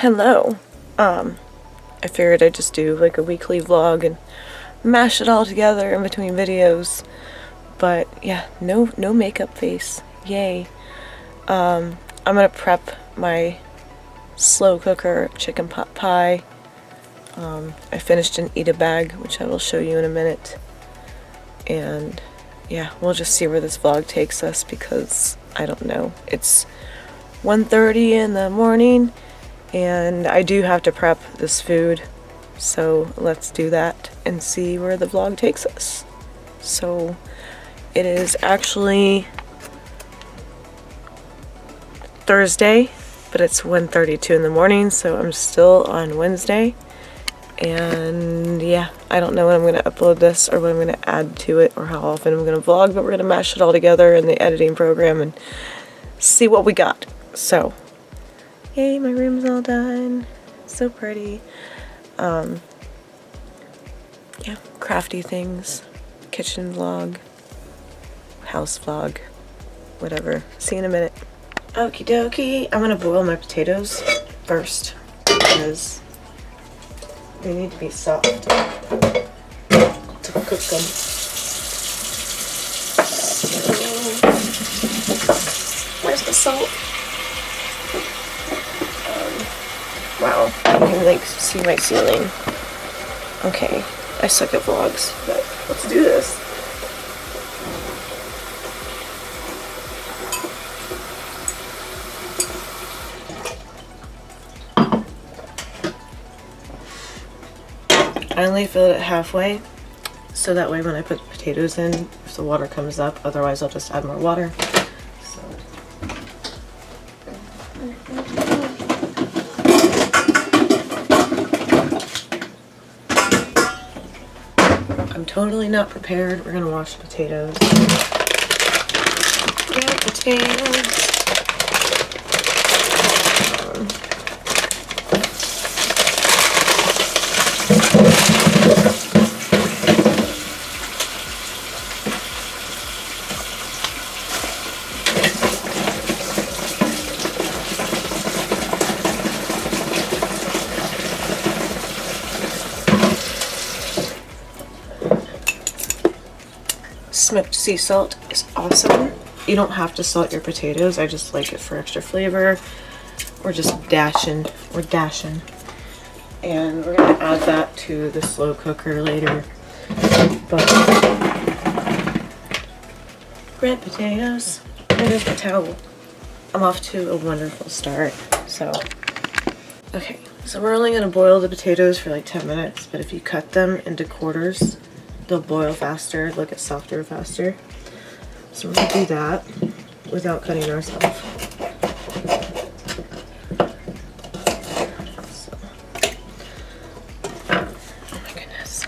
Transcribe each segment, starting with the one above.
Hello. I figured I'd just do like a weekly vlog and mash it all together in between videos. But yeah, no makeup face. Yay. I'm gonna prep my slow cooker chicken pot pie. I finished an Eat a bag, which I will show you in a minute. And yeah, we'll just see where this vlog takes us because I don't know. It's 1:30 in the morning and I do have to prep this food. So let's do that and see where the vlog takes us. So it is actually Thursday, but it's 1:32 in the morning, so I'm still on Wednesday. And yeah, I don't know when I'm going to upload this or what I'm going to add to it or how often I'm going to vlog, but we're going to mash it all together in the editing program and see what we got. So, yay, my room's all done. It's so pretty. Yeah, crafty things, kitchen vlog, house vlog, whatever. See you in a minute. Okie dokie, I'm gonna boil my potatoes first because they need to be soft to cook them. So, where's the salt? Wow, you can like see my ceiling. Okay, I suck at vlogs, but let's do this. I only filled it halfway, so that way when I put the potatoes in, if the water comes up, otherwise I'll just add more water. So. I'm totally not prepared. We're gonna wash the potatoes. Yeah, potatoes. Smoked sea salt is awesome. You don't have to salt your potatoes. I just like it for extra flavor, or just dashing. And we're gonna add that to the slow cooker later. But red potatoes. There's the towel. I'm off to a wonderful start. So, okay. So we're only gonna boil the potatoes for like 10 minutes, but if you cut them into quarters, they'll boil faster, they'll get softer faster. So we're gonna do that without cutting ourselves. So. Oh my goodness.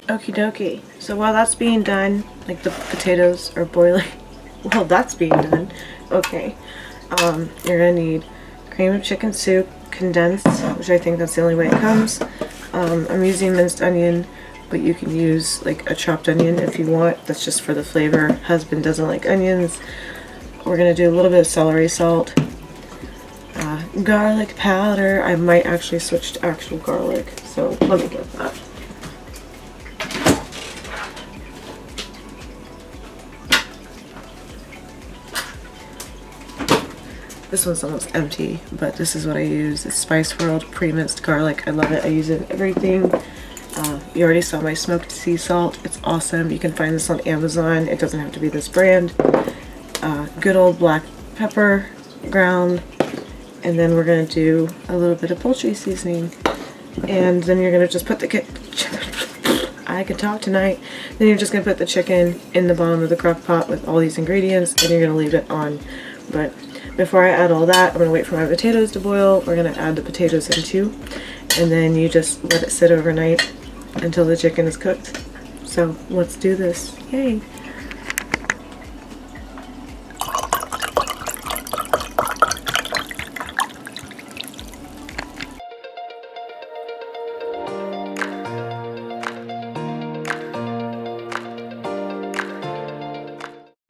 Okie dokie. So while that's being done, like the potatoes are boiling, while that's being done, okay, you're gonna need cream of chicken soup, condensed, which I think that's the only way it comes. I'm using minced onion, but you can use like a chopped onion if you want. That's just for the flavor. Husband doesn't like onions. We're gonna do a little bit of celery salt, garlic powder. I might actually switch to actual garlic, so let me get that. This one's almost empty, but this is what I use. It's Spice World pre-minced garlic. I love it. I use it in everything. You already saw my smoked sea salt. It's awesome. You can find this on Amazon. It doesn't have to be this brand. Good old black pepper ground. And then we're going to do a little bit of poultry seasoning. And then you're going to just put the I could talk tonight. Then you're just going to put the chicken in the bottom of the crock pot with all these ingredients, and you're going to leave it on. But before I add all that, I'm going to wait for my potatoes to boil. We're going to add the potatoes in too. And then you just let it sit overnight until the chicken is cooked. So let's do this. Yay!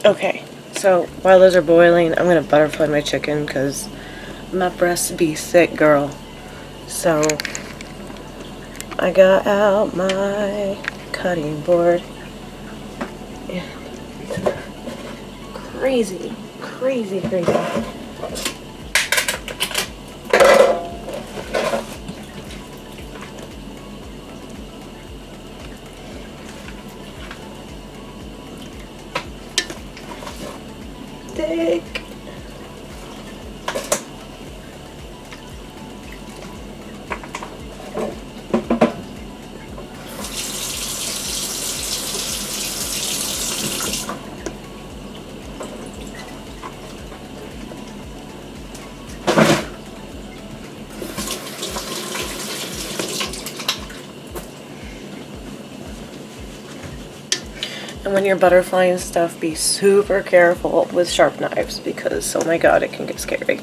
Okay, so while those are boiling, I'm gonna butterfly my chicken because my breasts be thick, girl. So I got out my cutting board. And crazy, crazy, crazy. Thick. And when you're butterflying stuff, be super careful with sharp knives because, oh my god, it can get scary.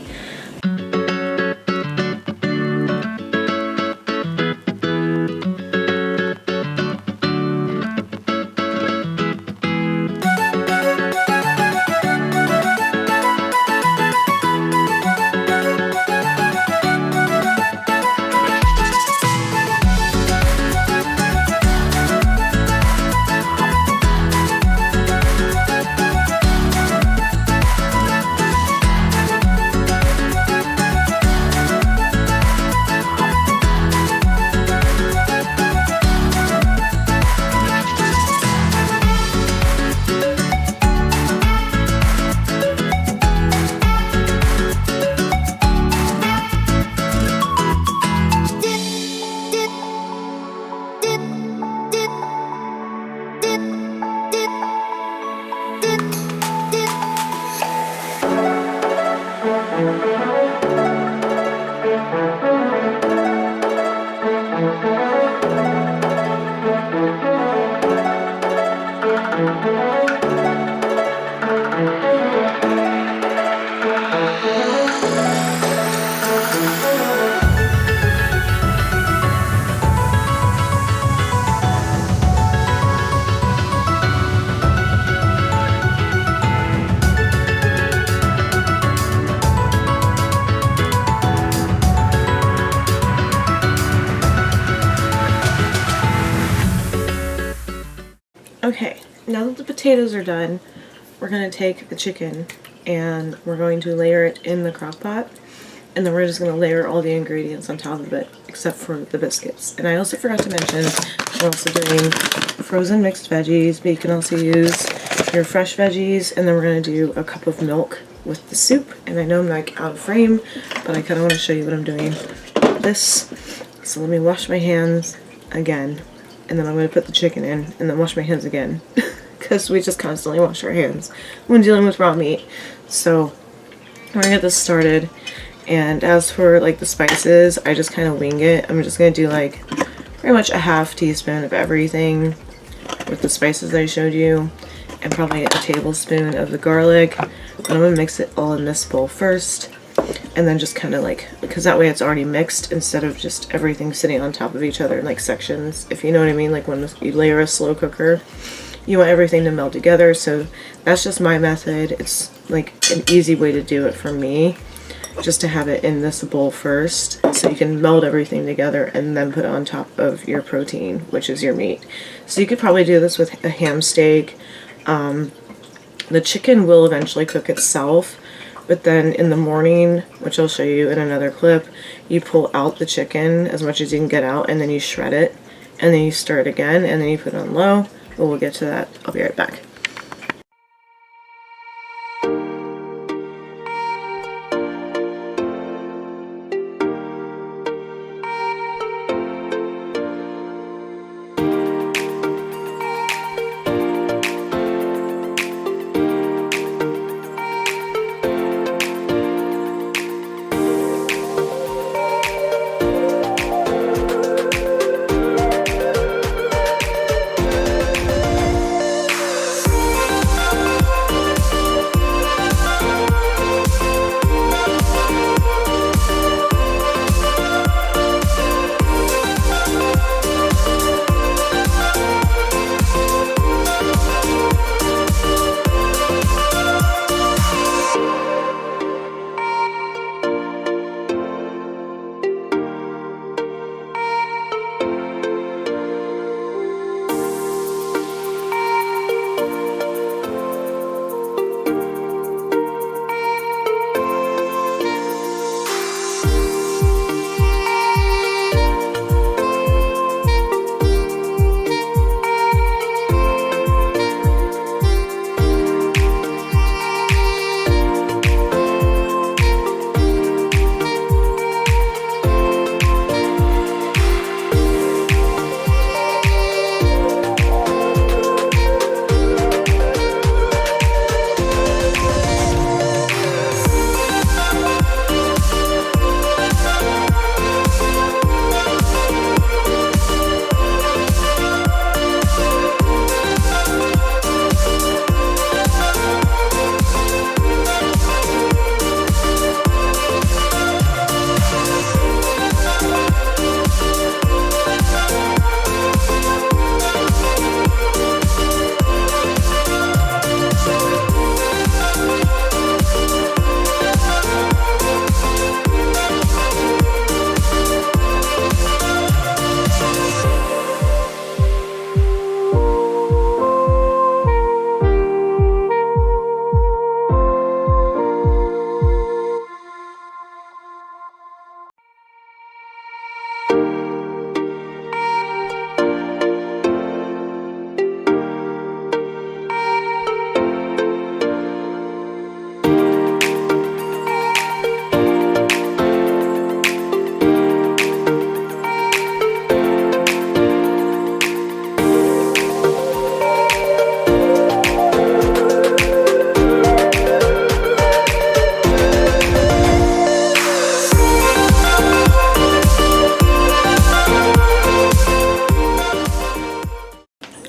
Okay, now that the potatoes are done, we're going to take the chicken and we're going to layer it in the crock pot, and then we're just going to layer all the ingredients on top of it except for the biscuits. And I also forgot to mention we're also doing frozen mixed veggies, but you can also use your fresh veggies, and then we're going to do a cup of milk with the soup. And I know I'm like out of frame, but I kind of want to show you what I'm doing with this. So let me wash my hands again. And then I'm going to put the chicken in and then wash my hands again because we just constantly wash our hands when dealing with raw meat. So we're going to get this started. And as for like the spices, I just kind of wing it. I'm just going to do like pretty much a half teaspoon of everything with the spices I showed you, and probably a tablespoon of the garlic. But I'm going to mix it all in this bowl first. And then just kind of like, because that way it's already mixed instead of just everything sitting on top of each other in like sections, if you know what I mean. Like when you layer a slow cooker, you want everything to meld together. So that's just my method. It's like an easy way to do it for me, just to have it in this bowl first so you can meld everything together and then put it on top of your protein, which is your meat. So you could probably do this with a ham steak. The chicken will eventually cook itself, but then in the morning, which I'll show you in another clip, you pull out the chicken as much as you can get out, and then you shred it, and then you stir it again, and then you put it on low. But we'll get to that. I'll be right back.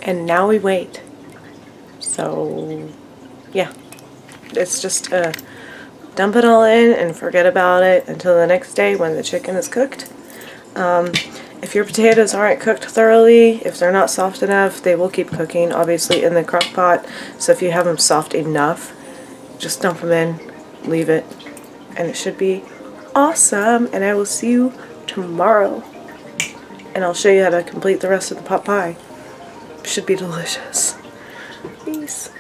And now we wait. So yeah, it's just dump it all in and forget about it until the next day when the chicken is cooked. If your potatoes aren't cooked thoroughly, if they're not soft enough, they will keep cooking, obviously, in the crock pot. So if you have them soft enough, just dump them in, leave it, and it should be awesome. And I will see you tomorrow. And I'll show you how to complete the rest of the pot pie. Should be delicious. Peace.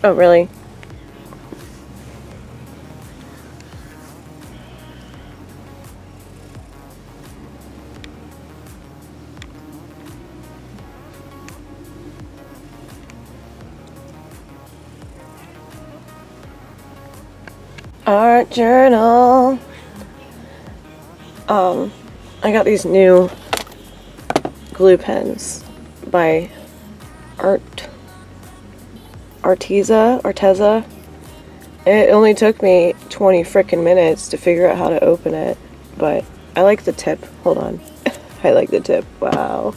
Oh, really? Art journal. I got these new glue pens by Arteza. It only took me 20 frickin' minutes to figure out how to open it, but I like the tip. Hold on. I like the tip. Wow.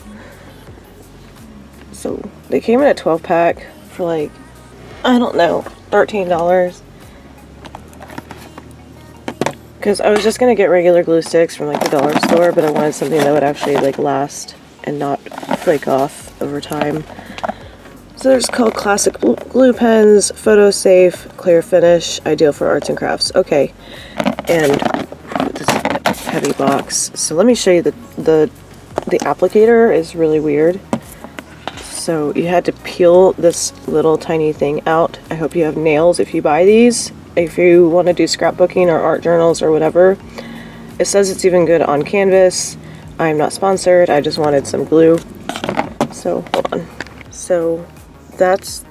So they came in a 12 pack for like, I don't know, $13. Because I was just going to get regular glue sticks from like the dollar store, but I wanted something that would actually like last and not flake off over time. So they're just called classic glue pens, photo safe, clear finish, ideal for arts and crafts. Okay, and this heavy box. So let me show you the applicator is really weird. So you had to peel this little tiny thing out. I hope you have nails if you buy these. If you want to do scrapbooking or art journals or whatever. It says it's even good on canvas. I'm not sponsored. I just wanted some glue. So hold on. So that's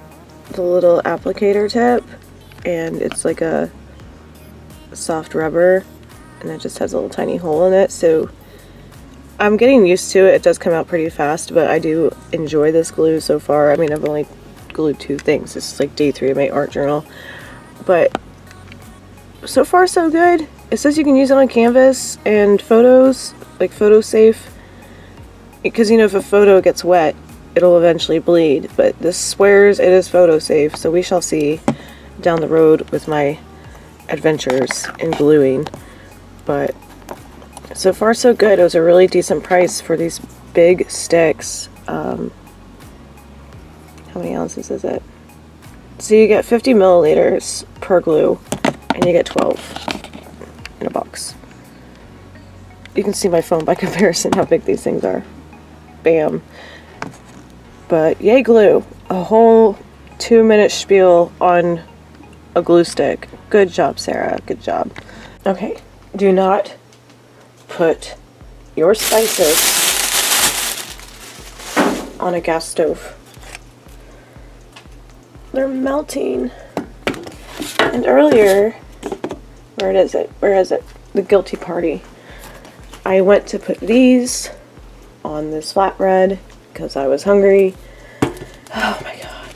the little applicator tip, and it's like a soft rubber, and it just has a little tiny hole in it. So I'm getting used to it. It does come out pretty fast, but I do enjoy this glue so far. I mean, I've only glued 2 things. This is like day 3 of my art journal, but so far so good. It says you can use it on canvas and photos, like photo safe, because you know, if a photo gets wet it'll eventually bleed, but this swears it is photo safe, so we shall see down the road with my adventures in gluing. But so far so good. It was a really decent price for these big sticks. How many ounces is it? So you get 50 milliliters per glue, and you get 12 in a box. You can see my phone by comparison how big these things are. Bam. But yay glue. A whole 2-minute spiel on a glue stick. Good job, Sarah. Good job. Okay. Do not put your spices on a gas stove. They're melting. And earlier, where is it? The guilty party. I went to put these on this flatbread because I was hungry. Oh my god.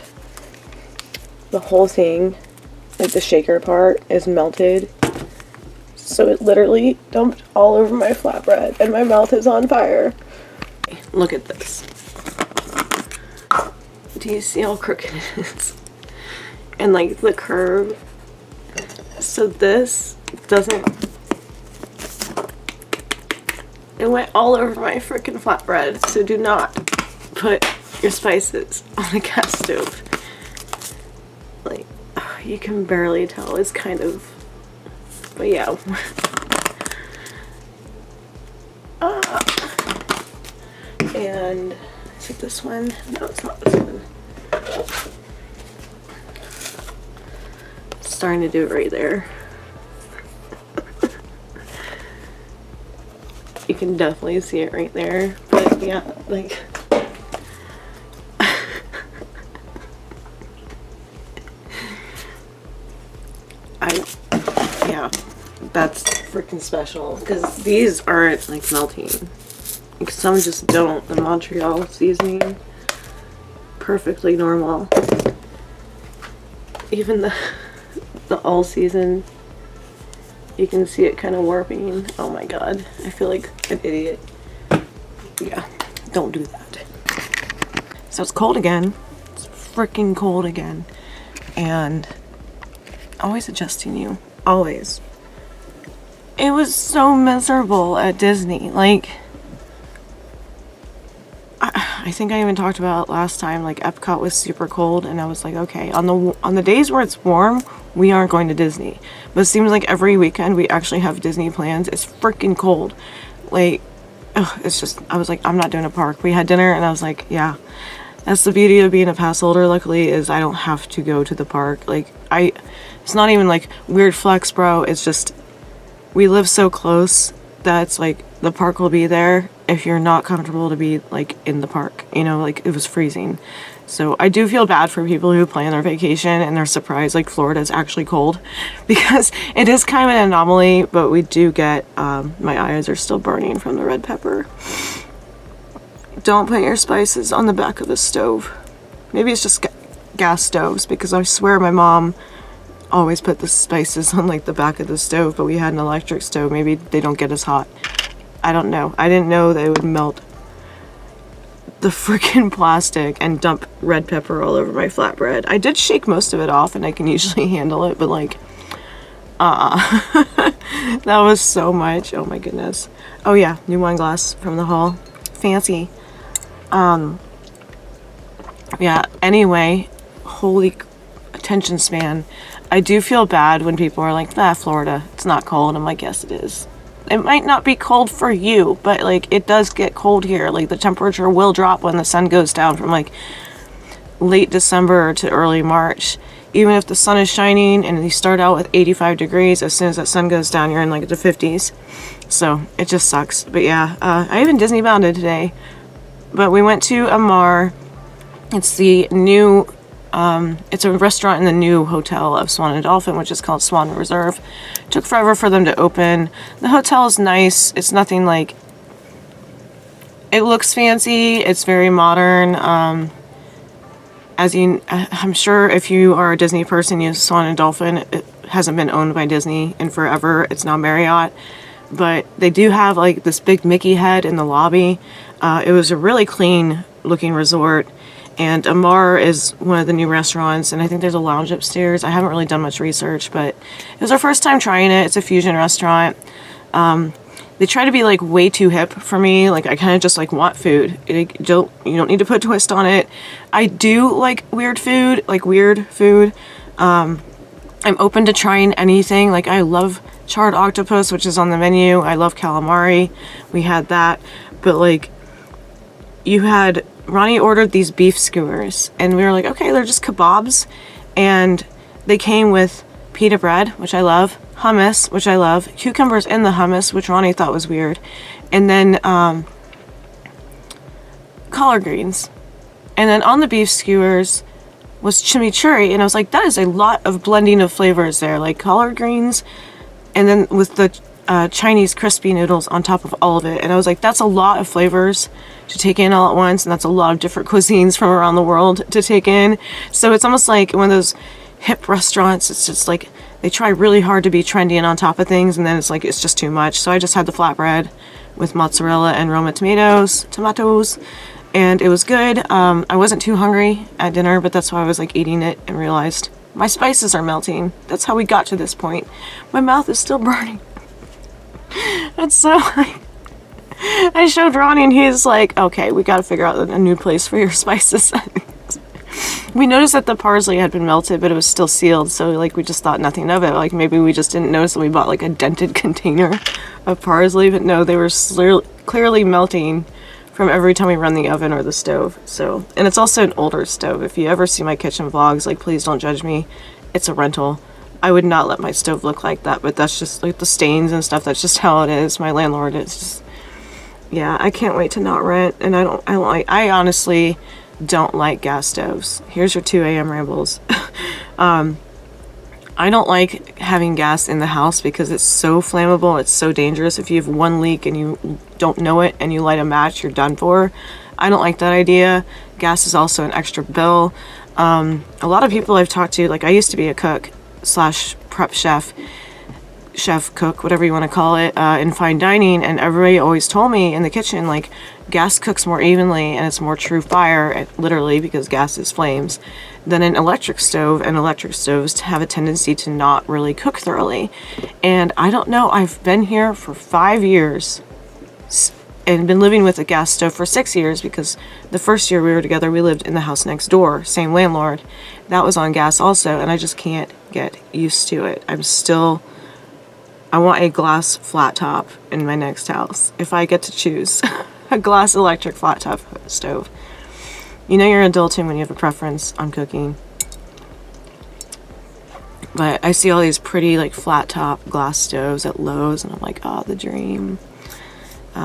The whole thing, like the shaker part, is melted. So it literally dumped all over my flatbread and my mouth is on fire. Look at this. Do you see how crooked it is? And like the curve. So this doesn't... It went all over my freaking flatbread. So do not put your spices on a gas stove. Like, oh, you can barely tell. It's kind of... But yeah. And is it this one? No, it's not this one. It's starting to do it right there. You can definitely see it right there. But yeah, like... Yeah, that's freaking special, because these aren't like melting. Like, some just don't. The Montreal seasoning, perfectly normal. Even the all season, you can see it kind of warping. Oh my god, I feel like an idiot. Yeah, don't do that. So it's cold again. It's freaking cold again. And always adjusting you. Always. It was so miserable at Disney. Like, I think I even talked about last time, like Epcot was super cold, and I was like, okay, on the days where it's warm, we aren't going to Disney. But it seems like every weekend we actually have Disney plans. It's freaking cold. Like, ugh, it's just, I was like, I'm not doing a park. We had dinner and I was like, yeah, that's the beauty of being a pass holder, luckily, is I don't have to go to the park. Like, it's not even like weird flex, bro. It's just, we live so close that it's like the park will be there if you're not comfortable to be like in the park, you know, like it was freezing. So I do feel bad for people who plan their vacation and they're surprised like Florida is actually cold, because it is kind of an anomaly, but we do get, my eyes are still burning from the red pepper. Don't put your spices on the back of the stove. Maybe it's just gas stoves, because I swear my mom always put the spices on like the back of the stove, but we had an electric stove. Maybe they don't get as hot. I don't know. I didn't know they would melt the freaking plastic and dump red pepper all over my flatbread. I did shake most of it off and I can usually handle it, but like, that was so much. Oh my goodness. Oh yeah, new wine glass from the haul. Fancy. Yeah, anyway, holy attention span. I do feel bad when people are like, Florida, it's not cold. I'm like, yes, it is. It might not be cold for you, but like it does get cold here. Like the temperature will drop when the sun goes down from like late December to early March. Even if the sun is shining and you start out with 85 degrees, as soon as that sun goes down, you're in like the 50s. So it just sucks. But yeah, I even Disney bounded today. But we went to Amar. It's the new, it's a restaurant in the new hotel of Swan and Dolphin, which is called Swan Reserve. It took forever for them to open. The hotel is nice. It's nothing like, it looks fancy. It's very modern. I'm sure if you are a Disney person, you use Swan and Dolphin. It hasn't been owned by Disney in forever. It's now Marriott. But they do have like this big Mickey head in the lobby. It was a really clean looking resort. And Amar is one of the new restaurants, and I think there's a lounge upstairs. I haven't really done much research, but it was our first time trying it. It's a fusion restaurant. They try to be like way too hip for me. Like I kind of just like want food. You don't need to put a twist on it. I do like weird food. I'm open to trying anything. Like I love charred octopus, which is on the menu. I love calamari. We had that, but like Ronnie ordered these beef skewers, and we were like, okay, they're just kebabs, and they came with pita bread, which I love, hummus, which I love, cucumbers in the hummus, which Ronnie thought was weird, and then collard greens. And then on the beef skewers was chimichurri, and I was like, that is a lot of blending of flavors there, like collard greens, and then with the Chinese crispy noodles on top of all of it. And I was like, that's a lot of flavors to take in all at once, and that's a lot of different cuisines from around the world to take in. So it's almost like one of those hip restaurants. It's just like they try really hard to be trendy and on top of things, and then it's like it's just too much. So I just had the flatbread with mozzarella and Roma tomatoes, and it was good. I wasn't too hungry at dinner, but that's why I was like eating it and realized my spices are melting. That's how we got to this point. My mouth is still burning. And so I showed Ronnie, and he's like, okay, we got to figure out a new place for your spices. We noticed that the parsley had been melted, but it was still sealed, so like we just thought nothing of it. Like maybe we just didn't notice that we bought like a dented container of parsley, but no, they were clearly melting from every time we run the oven or the stove. So, and it's also an older stove. If you ever see my kitchen vlogs, like please don't judge me. It's a rental. I would not let my stove look like that, but that's just like the stains and stuff. That's just how it is. My landlord is just, yeah, I can't wait to not rent. And I honestly don't like gas stoves. Here's your 2 a.m. rambles. I don't like having gas in the house because it's so flammable. It's so dangerous. If you have one leak and you don't know it and you light a match, you're done for. I don't like that idea. Gas is also an extra bill. A lot of people I've talked to, like I used to be a cook / prep chef, cook, whatever you want to call it, in fine dining, and everybody always told me in the kitchen, like, gas cooks more evenly and it's more true fire, literally, because gas is flames, than an electric stove, and electric stoves have a tendency to not really cook thoroughly. And I don't know, I've been here for 5 years and been living with a gas stove for 6 years, because the first year we were together, we lived in the house next door, same landlord, that was on gas also, and I just can't get used to it. I want a glass flat top in my next house, if I get to choose. A glass electric flat top stove. You know you're adulting when you have a preference on cooking. But I see all these pretty like flat top glass stoves at Lowe's, and I'm like, oh, the dream.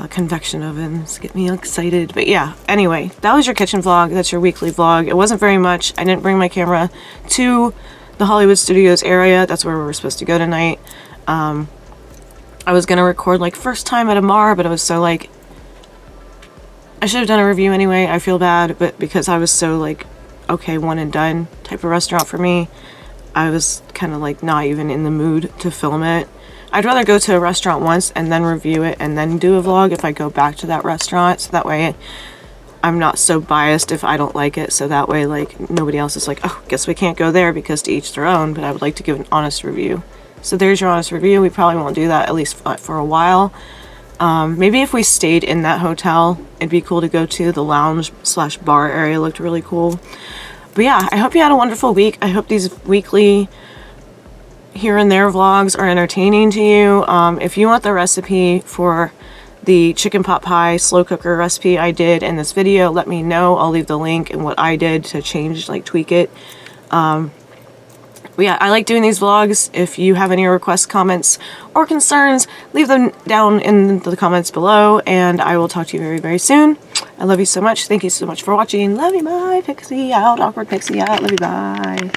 convection ovens get me excited. But yeah, anyway, that was your kitchen vlog. That's your weekly vlog. It wasn't very much. I didn't bring my camera to the Hollywood Studios area. That's where we were supposed to go tonight. I was gonna record like first time at Amar, but I was so like, I should have done a review anyway. I feel bad, but because I was so like, okay, one and done type of restaurant for me, I was kind of like not even in the mood to film it. I'd rather go to a restaurant once and then review it and then do a vlog if I go back to that restaurant, so that way I'm not so biased if I don't like it, so that way like nobody else is like, oh, guess we can't go there, because to each their own. But I would like to give an honest review. So there's your honest review. We probably won't do that, at least for a while. Maybe if we stayed in that hotel, it'd be cool to go to. The lounge / bar area looked really cool. But yeah, I hope you had a wonderful week. I hope these weekly here and there vlogs are entertaining to you. If you want the recipe for the chicken pot pie slow cooker recipe I did in this video, let me know. I'll leave the link and what I did to change, like tweak it. But yeah, I like doing these vlogs. If you have any requests, comments, or concerns, leave them down in the comments below, and I will talk to you very, very soon. I love you so much. Thank you so much for watching. Love you, my Pixie out. Awkward Pixie out. Love you, bye.